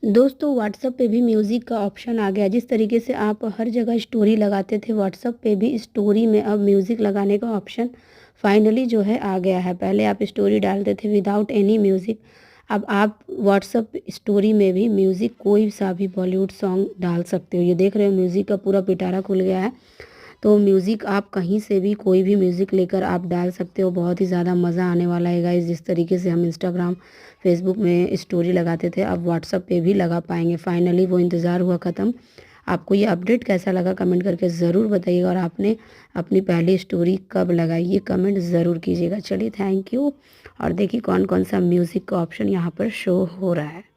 दोस्तों व्हाट्सएप पे भी म्यूज़िक का ऑप्शन आ गया। जिस तरीके से आप हर जगह स्टोरी लगाते थे, व्हाट्सएप पे भी स्टोरी में अब म्यूज़िक लगाने का ऑप्शन फाइनली जो है आ गया है। पहले आप स्टोरी डालते थे विदाउट एनी म्यूज़िक, अब आप व्हाट्सएप स्टोरी में भी म्यूज़िक कोई सा भी बॉलीवुड सॉन्ग डाल सकते हो। ये देख रहे हो म्यूज़िक का पूरा पिटारा खुल गया है। तो म्यूज़िक आप कहीं से भी कोई भी म्यूज़िक लेकर आप डाल सकते हो। बहुत ही ज़्यादा मज़ा आने वाला है गाइस। जिस तरीके से हम इंस्टाग्राम, फेसबुक में स्टोरी लगाते थे, अब व्हाट्सएप पे भी लगा पाएंगे। फाइनली वो इंतज़ार हुआ ख़त्म। आपको ये अपडेट कैसा लगा कमेंट करके ज़रूर बताइएगा, और आपने अपनी पहली स्टोरी कब लगाई ये कमेंट ज़रूर कीजिएगा। चलिए थैंक यू। और देखिए कौन कौन सा म्यूज़िक का ऑप्शन यहाँ पर शो हो रहा है।